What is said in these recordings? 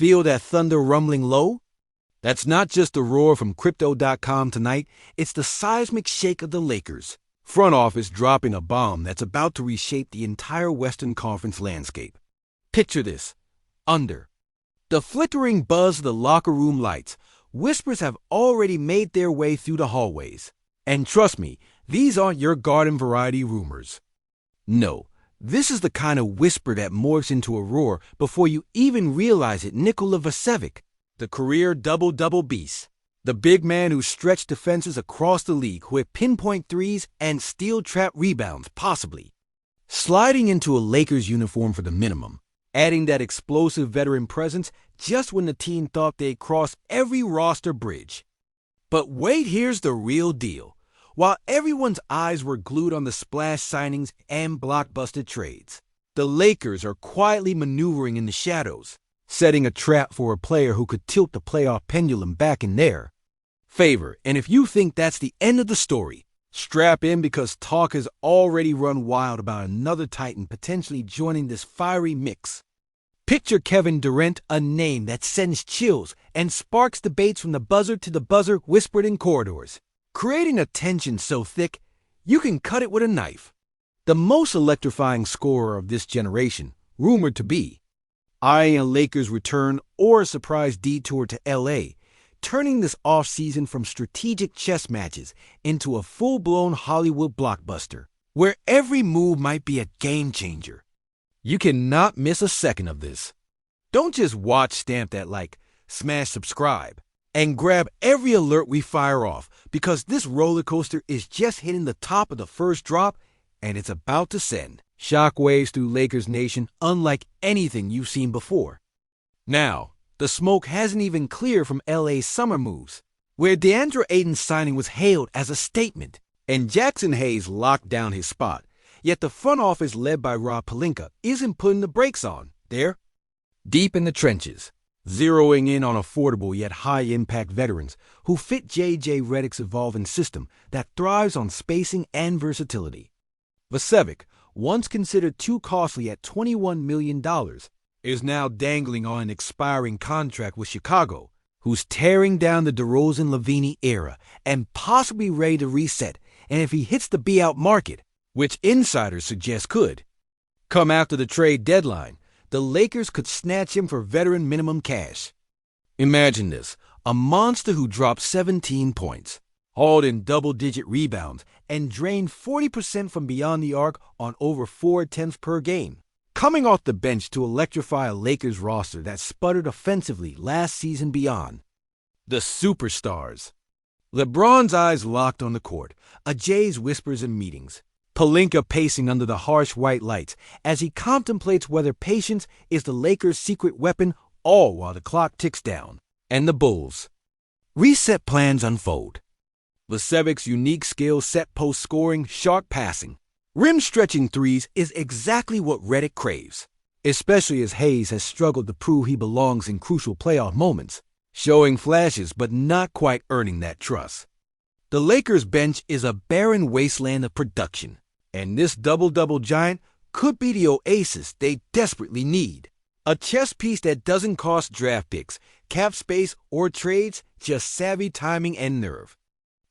Feel that thunder rumbling low? That's not just the roar from Crypto.com tonight, it's the seismic shake of the Lakers. Front office dropping a bomb that's about to reshape the entire Western Conference landscape. Picture this. Under the flickering buzz of the locker room lights, whispers have already made their way through the hallways. And trust me, these aren't your garden variety rumors. No, this is the kind of whisper that morphs into a roar before you even realize it. Nikola Vucevic, the career double-double beast, the big man who stretched defenses across the league, who hit pinpoint threes and steel trap rebounds, possibly sliding into a Lakers uniform for the minimum, adding that explosive veteran presence just when the team thought they'd crossed every roster bridge. But wait, here's the real deal. While everyone's eyes were glued on the splash signings and blockbuster trades, the Lakers are quietly maneuvering in the shadows, setting a trap for a player who could tilt the playoff pendulum back in their favor. And if you think that's the end of the story, strap in, because talk has already run wild about another Titan potentially joining this fiery mix. Picture Kevin Durant, a name that sends chills and sparks debates from the buzzer to the buzzer, whispered in corridors, creating a tension so thick you can cut it with a knife. The most electrifying scorer of this generation, rumored to be eyeing a Lakers return or a surprise detour to LA, turning this offseason from strategic chess matches into a full-blown Hollywood blockbuster, where every move might be a game-changer. You cannot miss a second of this. Don't just watch, stamp that like, smash subscribe, and grab every alert we fire off, because this roller coaster is just hitting the top of the first drop, and it's about to send shockwaves through Lakers Nation unlike anything you've seen before. Now, the smoke hasn't even cleared from LA's summer moves, where DeAndre Ayton's signing was hailed as a statement, and Jackson Hayes locked down his spot. Yet the front office, led by Rob Pelinka, isn't putting the brakes on. They're deep in the trenches, zeroing in on affordable yet high-impact veterans who fit J.J. Redick's evolving system that thrives on spacing and versatility. Vucevic, once considered too costly at $21 million, is now dangling on an expiring contract with Chicago, who's tearing down the DeRozan-Lavine era and possibly ready to reset. And if he hits the buyout market, which insiders suggest could come after the trade deadline, the Lakers could snatch him for veteran minimum cash. Imagine this, a monster who dropped 17 points, hauled in double-digit rebounds, and drained 40% from beyond the arc on over 4 attempts per game, coming off the bench to electrify a Lakers roster that sputtered offensively last season beyond. The superstars. LeBron's eyes locked on the court, a Jay's whispers in meetings, Pelinka pacing under the harsh white lights as he contemplates whether patience is the Lakers' secret weapon, all while the clock ticks down. And the Bulls' reset plans unfold. Vucevic's unique skill, set post scoring, sharp passing, rim-stretching threes is exactly what Redick craves, especially as Hayes has struggled to prove he belongs in crucial playoff moments, showing flashes but not quite earning that trust. The Lakers' bench is a barren wasteland of production, and this double-double giant could be the oasis they desperately need. A chess piece that doesn't cost draft picks, cap space, or trades, just savvy timing and nerve.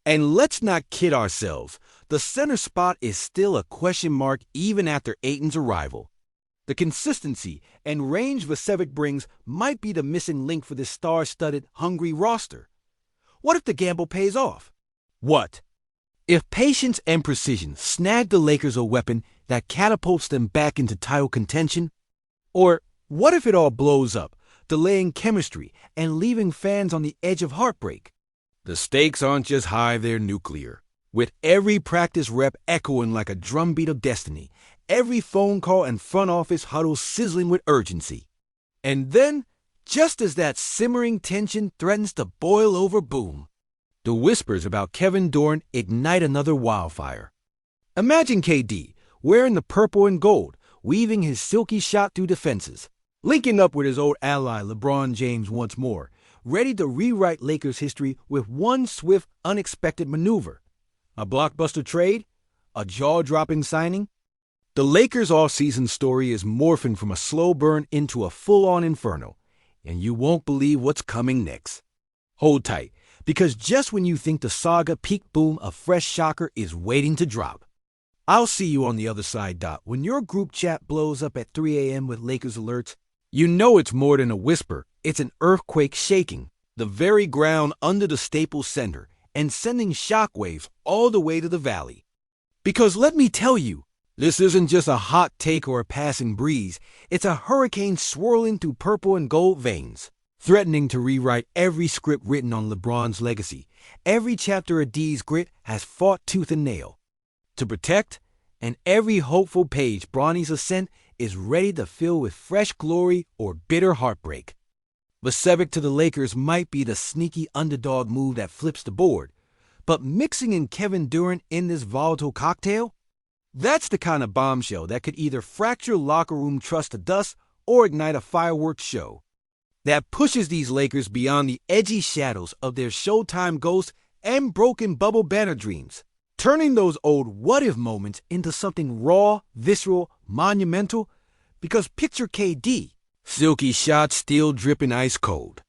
And let's not kid ourselves, the center spot is still a question mark even after Ayton's arrival. The consistency and range Vucevic brings might be the missing link for this star-studded, hungry roster. What if the gamble pays off? What if patience and precision snag the Lakers a weapon that catapults them back into title contention? Or what if it all blows up, delaying chemistry and leaving fans on the edge of heartbreak? The stakes aren't just high, they're nuclear. With every practice rep echoing like a drumbeat of destiny, every phone call and front office huddle sizzling with urgency. And then, just as that simmering tension threatens to boil over, boom, the whispers about Kevin Durant ignite another wildfire. Imagine KD, wearing the purple and gold, weaving his silky shot through defenses, linking up with his old ally LeBron James once more, ready to rewrite Lakers history with one swift, unexpected maneuver. A blockbuster trade? A jaw-dropping signing? The Lakers' offseason story is morphing from a slow burn into a full-on inferno, and you won't believe what's coming next. Hold tight, because just when you think the saga peak boom, a fresh shocker is waiting to drop. I'll see you on the other side. When your group chat blows up at 3 a.m. with Lakers alerts, you know it's more than a whisper. It's an earthquake shaking the very ground under the Staples Center and sending shockwaves all the way to the valley. Because let me tell you, this isn't just a hot take or a passing breeze. It's a hurricane swirling through purple and gold veins, threatening to rewrite every script written on LeBron's legacy. Every chapter of D's grit has fought tooth and nail to protect, and every hopeful page Bronny's ascent is ready to fill with fresh glory or bitter heartbreak. Vucevic to the Lakers might be the sneaky underdog move that flips the board, but mixing in Kevin Durant in this volatile cocktail? That's the kind of bombshell that could either fracture locker room trust to dust or ignite a fireworks show that pushes these Lakers beyond the edgy shadows of their Showtime ghosts and broken bubble banner dreams, turning those old what-if moments into something raw, visceral, monumental. Because picture KD, silky shots still dripping ice cold.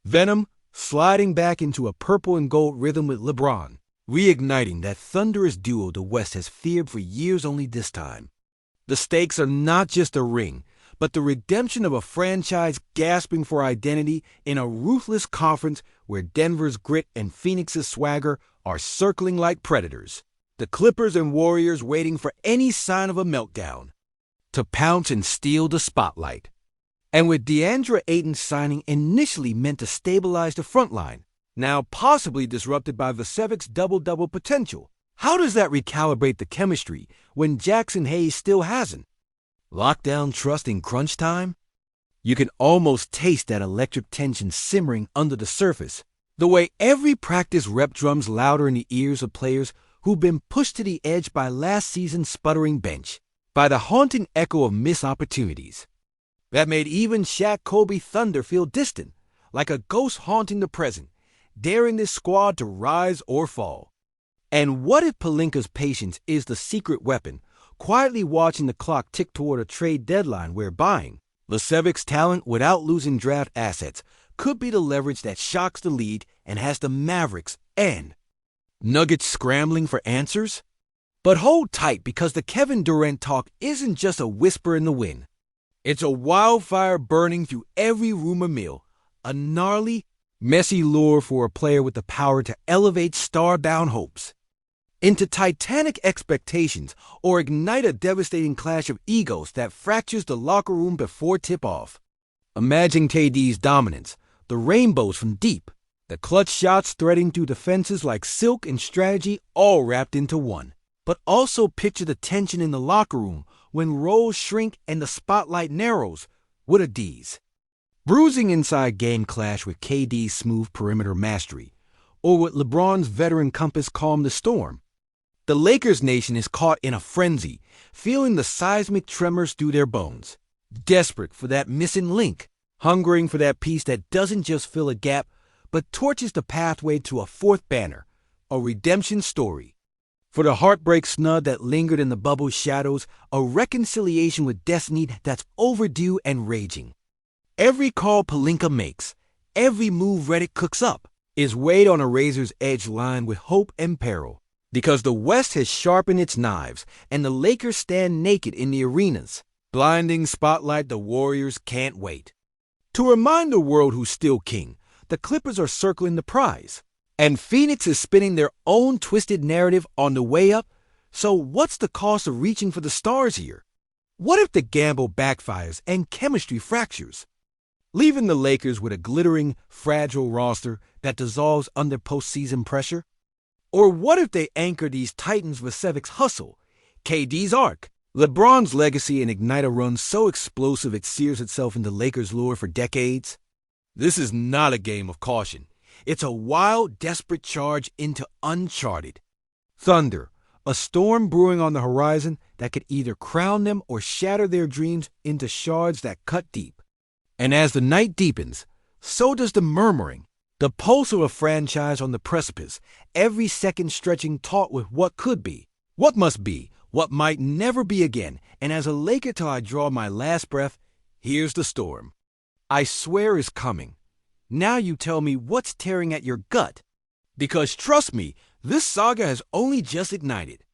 Venom sliding back into a purple and gold rhythm with LeBron, reigniting that thunderous duo the West has feared for years. Only this time, the stakes are not just a ring, but the redemption of a franchise gasping for identity in a ruthless conference where Denver's grit and Phoenix's swagger are circling like predators. The Clippers and Warriors waiting for any sign of a meltdown to pounce and steal the spotlight. And with DeAndre Ayton's signing initially meant to stabilize the front line, now possibly disrupted by Vucevic's double-double potential, how does that recalibrate the chemistry when Jackson Hayes still hasn't? Lockdown trust in crunch time? You can almost taste that electric tension simmering under the surface, the way every practice rep drums louder in the ears of players who've been pushed to the edge by last season's sputtering bench, by the haunting echo of missed opportunities that made even Shaq Kobe Thunder feel distant, like a ghost haunting the present, daring this squad to rise or fall. And what if Pelinka's patience is the secret weapon, quietly watching the clock tick toward a trade deadline where buying Vucevic's talent without losing draft assets could be the leverage that shocks the lead and has the Mavericks and Nuggets scrambling for answers? But hold tight, because the Kevin Durant talk isn't just a whisper in the wind. It's a wildfire burning through every rumor mill, a gnarly, messy lure for a player with the power to elevate star-bound hopes into titanic expectations or ignite a devastating clash of egos that fractures the locker room before tip-off. Imagine KD's dominance, the rainbows from deep, the clutch shots threading through defenses like silk and strategy all wrapped into one. But also picture the tension in the locker room when roles shrink and the spotlight narrows with a D's bruising inside game clash with KD's smooth perimeter mastery, or with LeBron's veteran compass calm the storm. The Lakers nation is caught in a frenzy, feeling the seismic tremors through their bones, desperate for that missing link, hungering for that piece that doesn't just fill a gap, but torches the pathway to a fourth banner, a redemption story. For the heartbreak snub that lingered in the bubble's shadows, a reconciliation with destiny that's overdue and raging. Every call Pelinka makes, every move Reddick cooks up, is weighed on a razor's edge lined with hope and peril. Because the West has sharpened its knives, and the Lakers stand naked in the arenas. Blinding spotlight, the Warriors can't wait. To remind the world who's still king, the Clippers are circling the prize. And Phoenix is spinning their own twisted narrative on the way up. So what's the cost of reaching for the stars here? What if the gamble backfires and chemistry fractures, leaving the Lakers with a glittering, fragile roster that dissolves under postseason pressure? Or what if they anchor these titans with Vucevic's hustle, KD's arc, LeBron's legacy, and ignite a run so explosive it sears itself into Lakers lore for decades? This is not a game of caution. It's a wild, desperate charge into uncharted. Thunder, a storm brewing on the horizon that could either crown them or shatter their dreams into shards that cut deep. And as the night deepens, so does the murmuring, the pulse of a franchise on the precipice, every second stretching taut with what could be, what must be, what might never be again. And as a Laker till I draw my last breath, here's the storm. I swear is coming. Now you tell me what's tearing at your gut. Because trust me, this saga has only just ignited.